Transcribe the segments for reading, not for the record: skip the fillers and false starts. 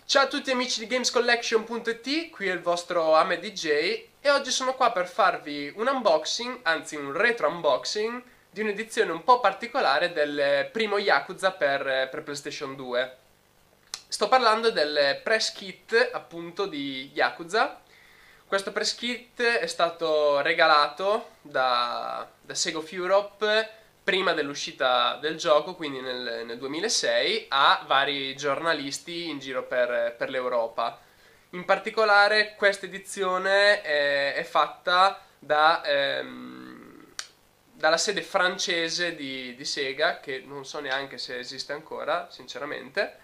Ciao a tutti amici di gamescollection.it, qui è il vostro Ame DJ e oggi sono qua per farvi un unboxing, anzi un retro unboxing, di un'edizione un po' particolare del primo Yakuza per PlayStation 2. Sto parlando del press kit appunto di Yakuza. Questo press kit è stato regalato da Sega of Europe prima dell'uscita del gioco, quindi nel 2006, a vari giornalisti in giro per l'Europa. In particolare questa edizione è fatta dalla sede francese di Sega, che non so neanche se esiste ancora, sinceramente.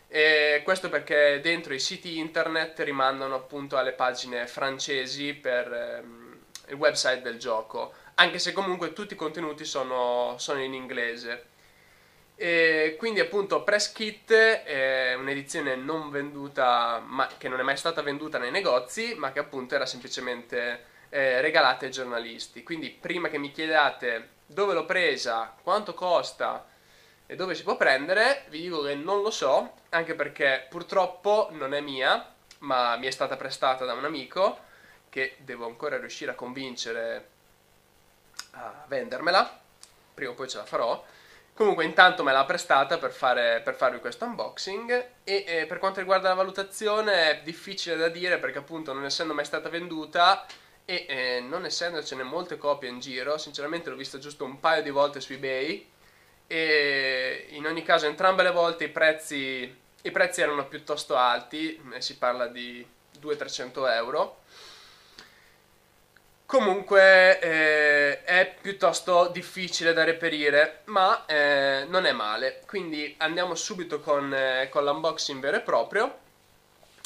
E questo perché dentro i siti internet rimandano appunto alle pagine francesi per il website del gioco, anche se comunque tutti i contenuti sono in inglese. E quindi appunto Press Kit è un'edizione non venduta, che non è mai stata venduta nei negozi, ma che appunto era semplicemente regalata ai giornalisti. Quindi prima che mi chiediate dove l'ho presa, quanto costa e dove si può prendere, vi dico che non lo so, anche perché purtroppo non è mia, ma mi è stata prestata da un amico che devo ancora riuscire a convincere a vendermela, prima o poi ce la farò. Comunque intanto me l'ha prestata per farvi questo unboxing e per quanto riguarda la valutazione è difficile da dire perché appunto non essendo mai stata venduta e non essendocene molte copie in giro, sinceramente l'ho vista giusto un paio di volte su eBay e in ogni caso entrambe le volte i prezzi erano piuttosto alti, si parla di 200-300 euro. Comunque è piuttosto difficile da reperire, ma non è male. Quindi andiamo subito con l'unboxing vero e proprio.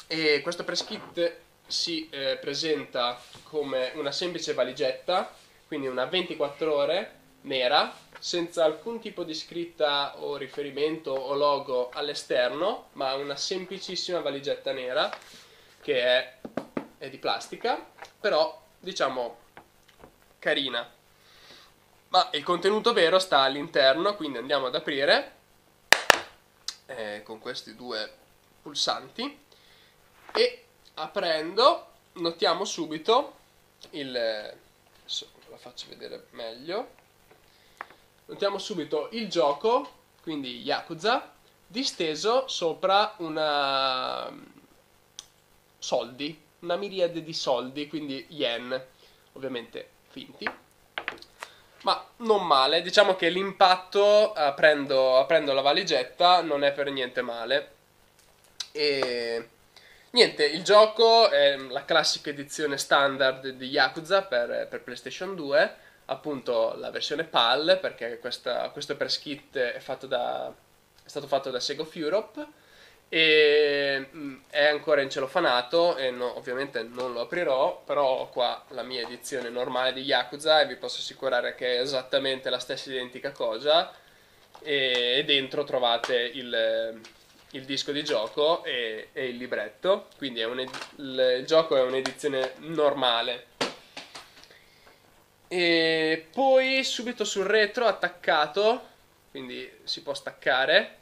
E questo press kit si presenta come una semplice valigetta, quindi una 24 ore nera, senza alcun tipo di scritta o riferimento o logo all'esterno, ma una semplicissima valigetta nera che è di plastica, però diciamo carina. Ma il contenuto vero sta all'interno, quindi andiamo ad aprire con questi due pulsanti e aprendo notiamo subito adesso la faccio vedere meglio. Notiamo subito il gioco, quindi Yakuza, disteso sopra una miriade di soldi, quindi yen, ovviamente finti, ma non male. Diciamo che l'impatto aprendo la valigetta non è per niente male. E niente, il gioco è la classica edizione standard di Yakuza per PlayStation 2, appunto la versione PAL, perché questo press kit è stato fatto da Sega of Europe e è ancora incelofanato e ovviamente non lo aprirò, però ho qua la mia edizione normale di Yakuza e vi posso assicurare che è esattamente la stessa identica cosa e dentro trovate il disco di gioco e il libretto, quindi il gioco è un'edizione normale. E poi subito sul retro attaccato, quindi si può staccare,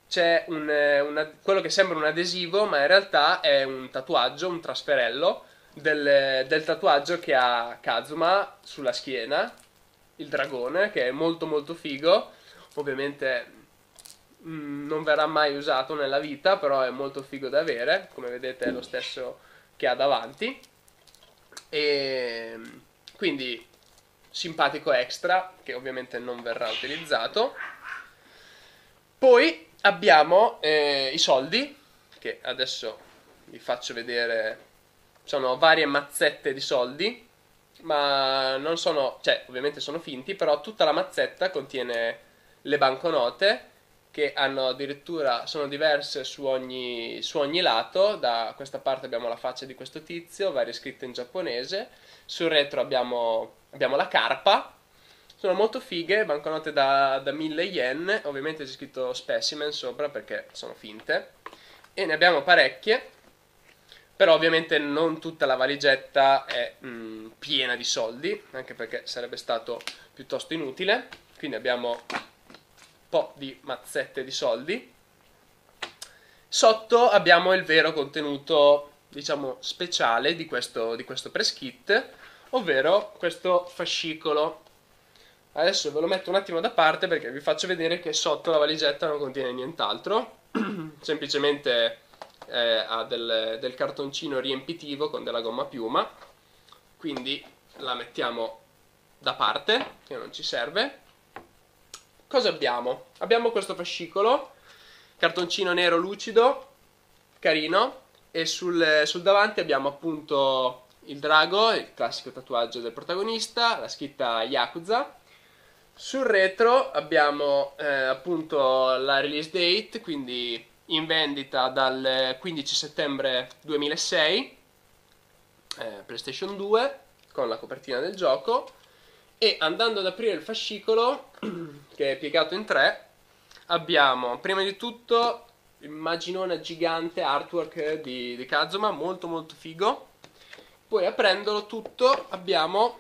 c'è quello che sembra un adesivo, ma in realtà è un tatuaggio, un trasferello del tatuaggio che ha Kazuma sulla schiena, il dragone, che è molto molto figo. Ovviamente non verrà mai usato nella vita, però è molto figo da avere, come vedete è lo stesso che ha davanti. E quindi simpatico extra, che ovviamente non verrà utilizzato. Poi abbiamo i soldi, che adesso vi faccio vedere. Sono varie mazzette di soldi, ma non sono, cioè ovviamente sono finti, però tutta la mazzetta contiene le banconote, che hanno addirittura, sono diverse su ogni lato. Da questa parte abbiamo la faccia di questo tizio, varie scritte in giapponese, sul retro abbiamo la carpa. Sono molto fighe, banconote da 1000 yen, ovviamente c'è scritto specimen sopra perché sono finte, e ne abbiamo parecchie, però ovviamente non tutta la valigetta è piena di soldi, anche perché sarebbe stato piuttosto inutile. Quindi abbiamo un po' di mazzette di soldi Sotto abbiamo il vero contenuto, diciamo, speciale di questo press kit, ovvero questo fascicolo. Adesso ve lo metto un attimo da parte perché vi faccio vedere che sotto la valigetta non contiene nient'altro, semplicemente ha del cartoncino riempitivo con della gomma a piuma, quindi la mettiamo da parte, che non ci serve. Cosa abbiamo? Abbiamo questo fascicolo, cartoncino nero lucido, carino, e sul davanti abbiamo appunto il drago, il classico tatuaggio del protagonista, la scritta Yakuza. Sul retro abbiamo appunto la release date, quindi in vendita dal 15 settembre 2006, PlayStation 2, con la copertina del gioco. E andando ad aprire il fascicolo, che è piegato in tre, abbiamo prima di tutto l'immaginone gigante artwork di Kazuma, molto molto figo. Poi aprendolo tutto abbiamo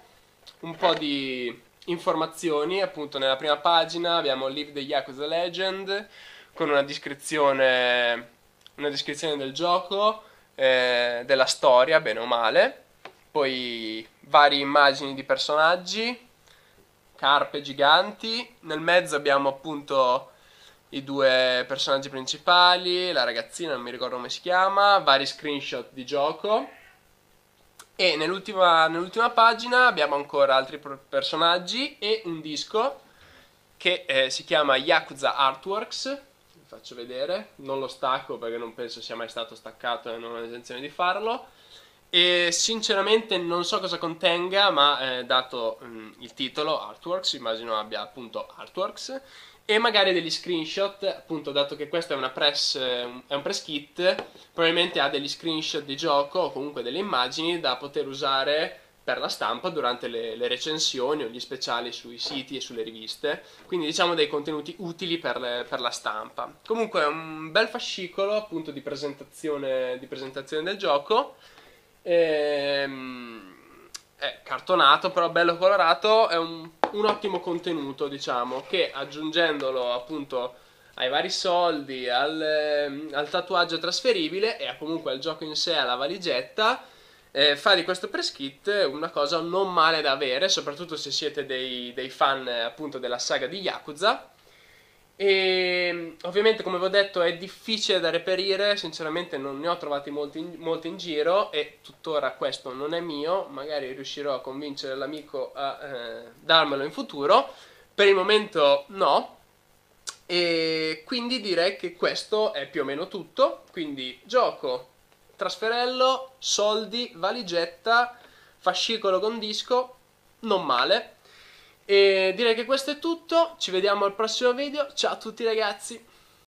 un po' di informazioni, appunto nella prima pagina abbiamo Live the Yakuza Legend con una descrizione del gioco, della storia, bene o male. Poi varie immagini di personaggi, carpe giganti. Nel mezzo abbiamo appunto i due personaggi principali, la ragazzina, non mi ricordo come si chiama, vari screenshot di gioco. E nell'ultima pagina abbiamo ancora altri personaggi e un disco che si chiama Yakuza Artworks. Vi faccio vedere, non lo stacco perché non penso sia mai stato staccato e non ho intenzione di farlo. E sinceramente non so cosa contenga, ma dato il titolo Artworks, immagino abbia appunto Artworks e magari degli screenshot, appunto dato che questo è un press kit, probabilmente ha degli screenshot di gioco o comunque delle immagini da poter usare per la stampa durante le recensioni o gli speciali sui siti e sulle riviste, quindi diciamo dei contenuti utili per la stampa. Comunque è un bel fascicolo appunto di presentazione del gioco. È cartonato, però bello colorato, è un ottimo contenuto, diciamo, che aggiungendolo appunto ai vari soldi, al tatuaggio trasferibile e comunque al gioco in sé, alla valigetta, fa di questo press kit una cosa non male da avere, soprattutto se siete dei fan appunto della saga di Yakuza. E ovviamente, come vi ho detto, è difficile da reperire, sinceramente non ne ho trovati molti in giro e tuttora questo non è mio, magari riuscirò a convincere l'amico a darmelo in futuro. Per il momento no, e quindi direi che questo è più o meno tutto. Quindi gioco, trasferello, soldi, valigetta, fascicolo con disco, non male. E direi che questo è tutto, ci vediamo al prossimo video, ciao a tutti ragazzi!